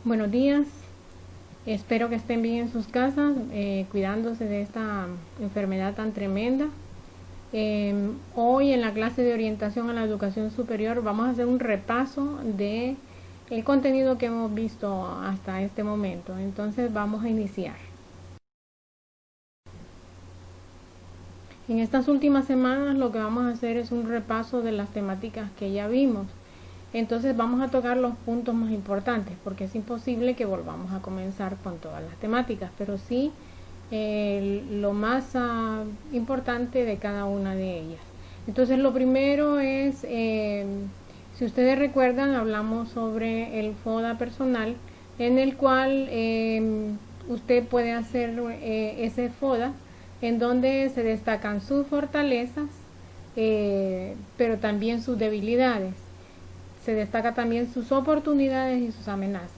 Buenos días, espero que estén bien en sus casas, cuidándose de esta enfermedad tan tremenda. Hoy en la clase de orientación a la educación superior vamos a hacer un repaso de el contenido que hemos visto hasta este momento. Entonces vamos a iniciar. En estas últimas semanas lo que vamos a hacer es un repaso de las temáticas que ya vimos. Entonces vamos a tocar los puntos más importantes, porque es imposible que volvamos a comenzar con todas las temáticas, pero sí lo más importante de cada una de ellas. Entonces lo primero es, si ustedes recuerdan, hablamos sobre el FODA personal, en el cual usted puede hacer ese FODA en donde se destacan sus fortalezas, pero también sus debilidades. Se destaca también sus oportunidades y sus amenazas.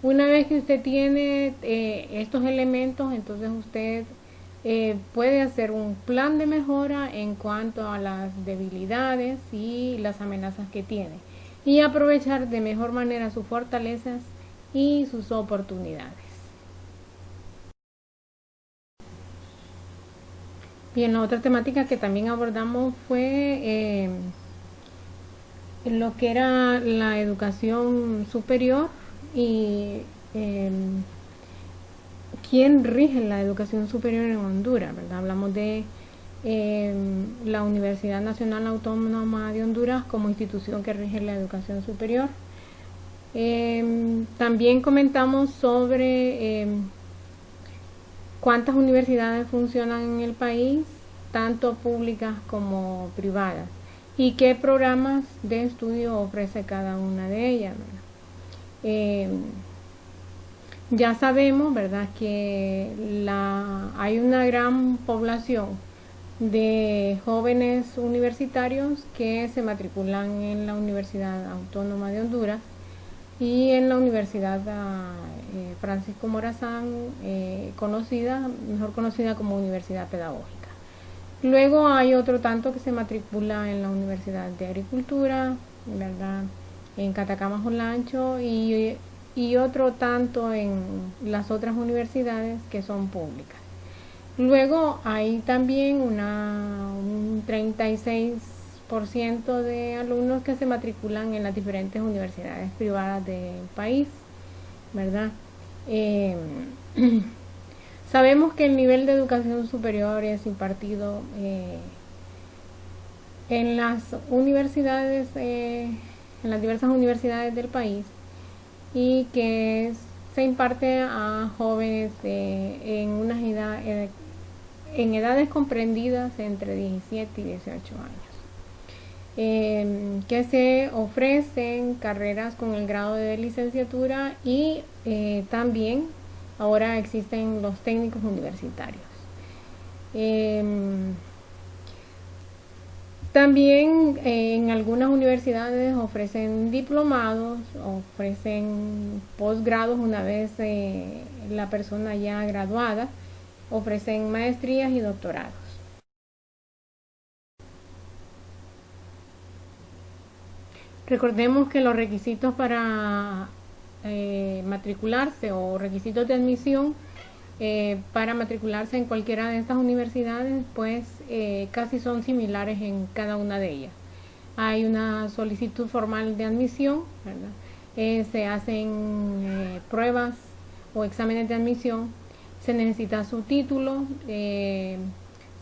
Una vez que usted tiene estos elementos, entonces usted puede hacer un plan de mejora en cuanto a las debilidades y las amenazas que tiene y aprovechar de mejor manera sus fortalezas y sus oportunidades. Bien, la otra temática que también abordamos fue lo que era la educación superior y quién rige la educación superior en Honduras, ¿verdad? Hablamos de la Universidad Nacional Autónoma de Honduras como institución que rige la educación superior. También comentamos sobre cuántas universidades funcionan en el país, tanto públicas como privadas, y qué programas de estudio ofrece cada una de ellas. Ya sabemos, ¿verdad?, que hay una gran población de jóvenes universitarios que se matriculan en la Universidad Autónoma de Honduras y en la Universidad Francisco Morazán, mejor conocida como Universidad Pedagógica. Luego hay otro tanto que se matricula en la Universidad de Agricultura, ¿verdad?, en Catacamas Olancho, y otro tanto en las otras universidades que son públicas. Luego hay también un 36% de alumnos que se matriculan en las diferentes universidades privadas del país, ¿verdad? Sabemos que el nivel de educación superior es impartido en las universidades, en las diversas universidades del país, y que se imparte a jóvenes en edades comprendidas entre 17 y 18 años, que se ofrecen carreras con el grado de licenciatura y también ahora existen los técnicos universitarios. También en algunas universidades ofrecen diplomados, ofrecen posgrados una vez la persona ya graduada, ofrecen maestrías y doctorados. Recordemos que los requisitos para matricularse o requisitos de admisión para matricularse en cualquiera de estas universidades, pues casi son similares en cada una de ellas. Hay una solicitud formal de admisión, ¿verdad? Se hacen pruebas o exámenes de admisión, se necesita su título, se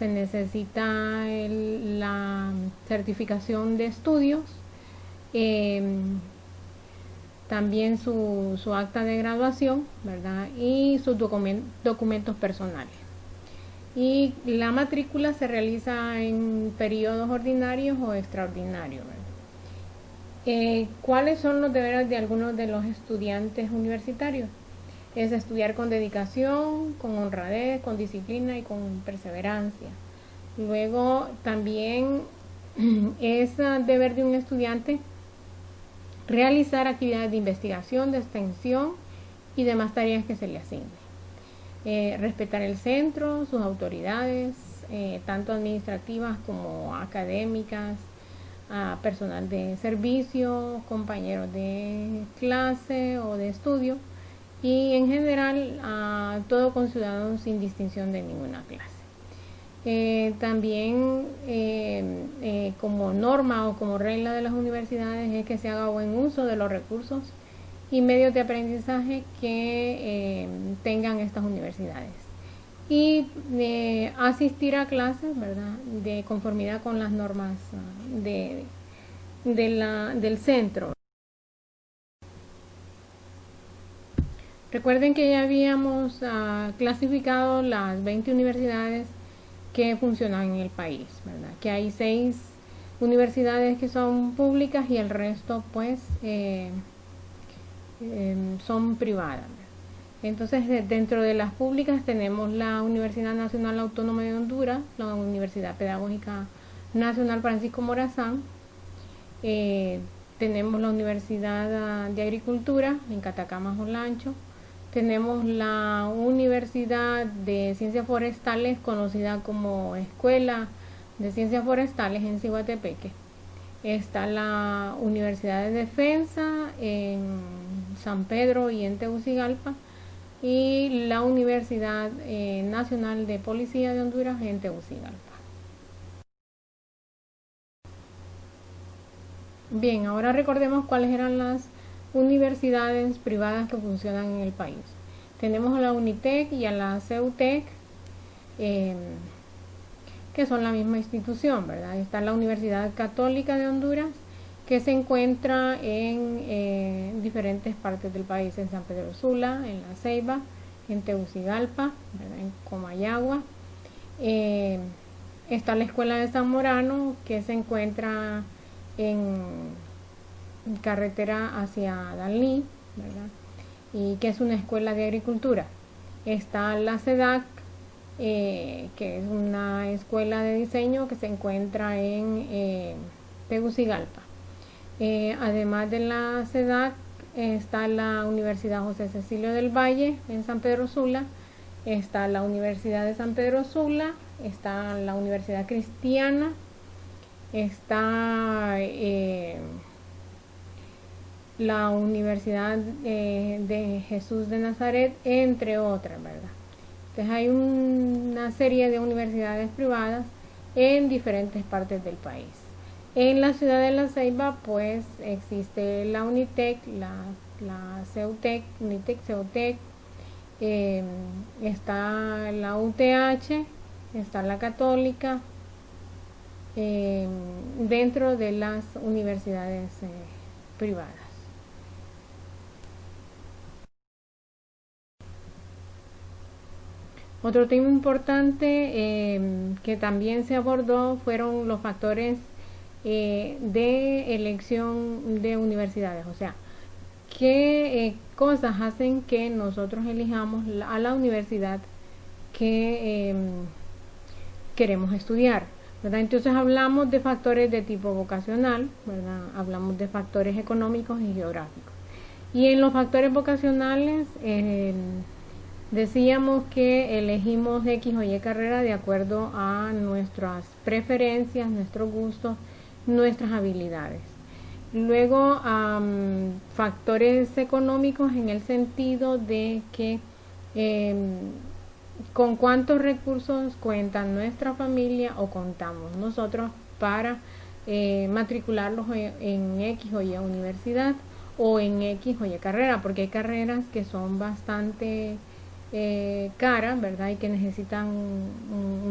necesita la certificación de estudios, también su acta de graduación, ¿verdad?, y sus documentos personales. Y la matrícula se realiza en periodos ordinarios o extraordinarios, ¿verdad? ¿Cuáles son los deberes de algunos de los estudiantes universitarios? Es estudiar con dedicación, con honradez, con disciplina y con perseverancia. Luego también es deber de un estudiante realizar actividades de investigación, de extensión y demás tareas que se le asignen. Respetar el centro, sus autoridades, tanto administrativas como académicas, a personal de servicio, compañeros de clase o de estudio, y en general a todo conciudadano sin distinción de ninguna clase. También como norma o como regla de las universidades es que se haga buen uso de los recursos y medios de aprendizaje que tengan estas universidades y asistir a clases, ¿verdad?, de conformidad con las normas del centro. Recuerden que ya habíamos clasificado las 20 universidades que funcionan en el país, ¿verdad? Que hay 6 universidades que son públicas y el resto pues son privadas. Entonces dentro de las públicas tenemos la Universidad Nacional Autónoma de Honduras, la Universidad Pedagógica Nacional Francisco Morazán, tenemos la Universidad de Agricultura en Catacamas Olancho, tenemos la Universidad de Ciencias Forestales, conocida como Escuela de Ciencias Forestales en Ciguatepeque. Está la Universidad de Defensa en San Pedro y en Tegucigalpa, y la Universidad Nacional de Policía de Honduras en Tegucigalpa. Bien, ahora recordemos cuáles eran las universidades privadas que funcionan en el país. Tenemos a la UNITEC y a la CEUTEC, que son la misma institución, ¿verdad? Está la Universidad Católica de Honduras, que se encuentra en diferentes partes del país, en San Pedro Sula, en La Ceiba, en Tegucigalpa, ¿verdad?, en Comayagua. Está la Escuela de San Morano, que se encuentra en carretera hacia Dalí, ¿verdad?, y que es una escuela de agricultura. Está la CEDAC, que es una escuela de diseño que se encuentra en Tegucigalpa. Además de la CEDAC está la Universidad José Cecilio del Valle en San Pedro Sula, está la Universidad de San Pedro Sula, está la Universidad Cristiana, está la Universidad de Jesús de Nazaret, entre otras, ¿verdad? Entonces hay una serie de universidades privadas en diferentes partes del país. En la ciudad de La Ceiba pues existe la UNITEC, la CEUTEC, UNITEC, CEUTEC, está la UTH, está la Católica, dentro de las universidades privadas. Otro tema importante que también se abordó fueron los factores de elección de universidades, o sea, qué cosas hacen que nosotros elijamos a la universidad que queremos estudiar, ¿verdad? Entonces hablamos de factores de tipo vocacional, ¿verdad? Hablamos de factores económicos y geográficos. Y en los factores vocacionales decíamos que elegimos X o Y carrera de acuerdo a nuestras preferencias, nuestros gustos, nuestras habilidades. Luego, factores económicos en el sentido de que con cuántos recursos cuenta nuestra familia o contamos nosotros para matricularlos en X o Y universidad o en X o Y carrera, porque hay carreras que son bastante caras, ¿verdad?, y que necesitan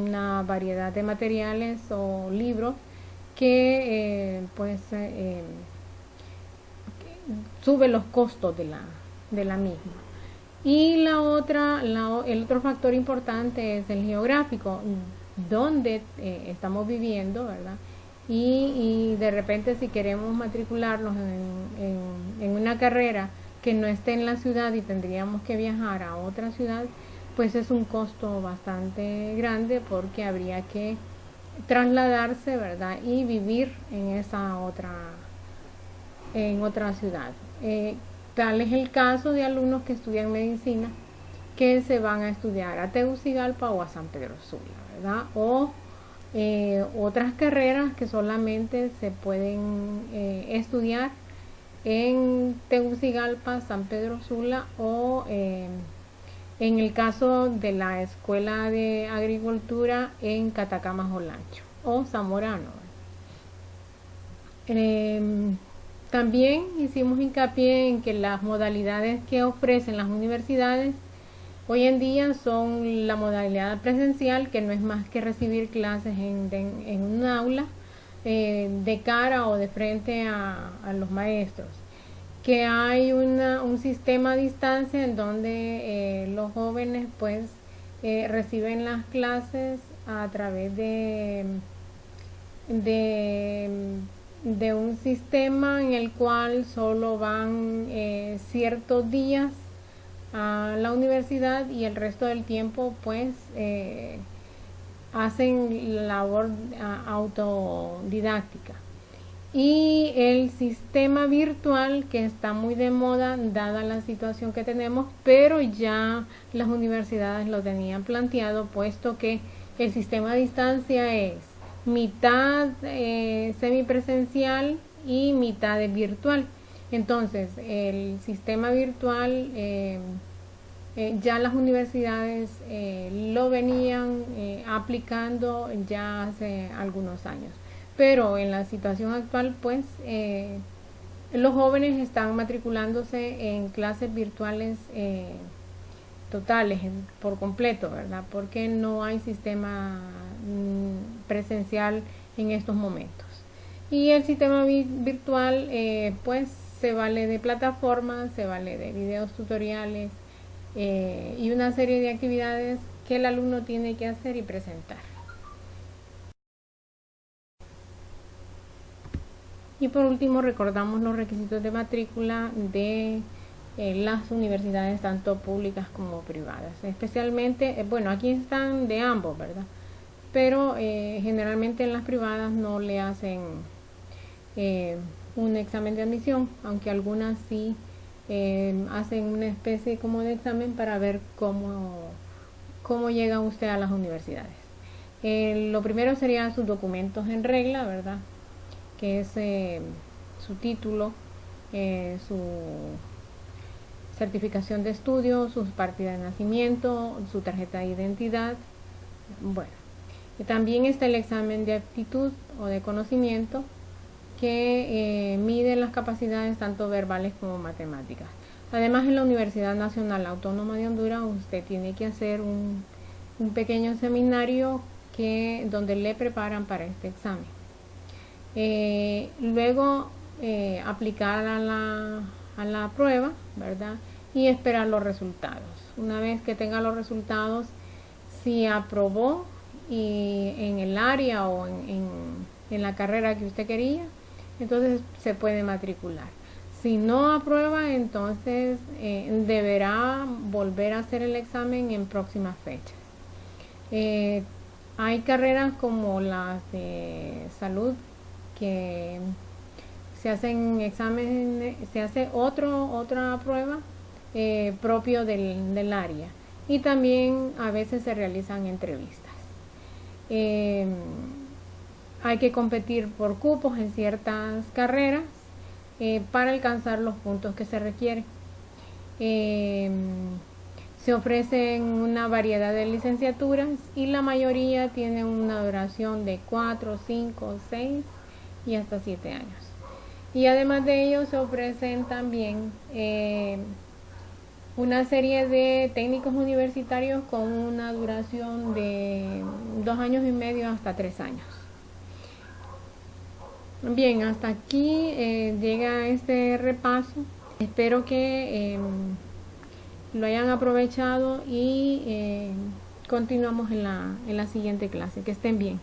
una variedad de materiales o libros que sube los costos de la misma. Y el otro factor importante es el geográfico, donde estamos viviendo, ¿verdad? Y de repente si queremos matricularnos en una carrera que no esté en la ciudad y tendríamos que viajar a otra ciudad, pues es un costo bastante grande porque habría que trasladarse, ¿verdad?, y vivir en otra ciudad. Tal es el caso de alumnos que estudian medicina que se van a estudiar a Tegucigalpa o a San Pedro Sula, ¿verdad? O otras carreras que solamente se pueden estudiar en Tegucigalpa, San Pedro Sula o en el caso de la Escuela de Agricultura en Catacamas Olancho o Zamorano. También hicimos hincapié en que las modalidades que ofrecen las universidades hoy en día son la modalidad presencial, que no es más que recibir clases en un aula de cara o de frente a los maestros, que hay un sistema a distancia en donde los jóvenes pues reciben las clases a través de un sistema en el cual solo van ciertos días a la universidad y el resto del tiempo pues hacen labor autodidáctica. Y el sistema virtual, que está muy de moda dada la situación que tenemos, pero ya las universidades lo tenían planteado, puesto que el sistema a distancia es mitad semipresencial y mitad virtual. Entonces el sistema virtual ya las universidades lo venían aplicando ya hace algunos años, pero en la situación actual pues los jóvenes están matriculándose en clases virtuales totales por completo, ¿verdad? Porque no hay sistema presencial en estos momentos. Y el sistema virtual pues se vale de plataformas, se vale de videos tutoriales y una serie de actividades que el alumno tiene que hacer y presentar. Y por último recordamos los requisitos de matrícula de las universidades tanto públicas como privadas. Especialmente, bueno, aquí están de ambos, ¿verdad? Pero generalmente en las privadas no le hacen un examen de admisión, aunque algunas sí hacen una especie como de examen para ver cómo llega usted a las universidades. Lo primero sería sus documentos en regla, ¿verdad? Que es su título, su certificación de estudio, sus partidas de nacimiento, su tarjeta de identidad. Bueno, también está el examen de aptitud o de conocimiento, que mide las capacidades tanto verbales como matemáticas. Además, en la Universidad Nacional Autónoma de Honduras usted tiene que hacer un pequeño seminario donde le preparan para este examen. Luego aplicar a la prueba, ¿verdad? Y esperar los resultados. Una vez que tenga los resultados, si aprobó en el área o en la carrera que usted quería, entonces se puede matricular. Si no aprueba, entonces deberá volver a hacer el examen en próximas fechas. Hay carreras como las de salud que se hacen exámenes, se hace otra prueba propio del área, y también a veces se realizan entrevistas. Hay que competir por cupos en ciertas carreras para alcanzar los puntos que se requieren. Se ofrecen una variedad de licenciaturas y la mayoría tienen una duración de 4, 5, 6 y hasta 7 años. Y además de ello se ofrecen también una serie de técnicos universitarios con una duración de 2 años y medio hasta 3 años. Bien, hasta aquí llega este repaso. Espero que lo hayan aprovechado y continuamos en la siguiente clase. Que estén bien.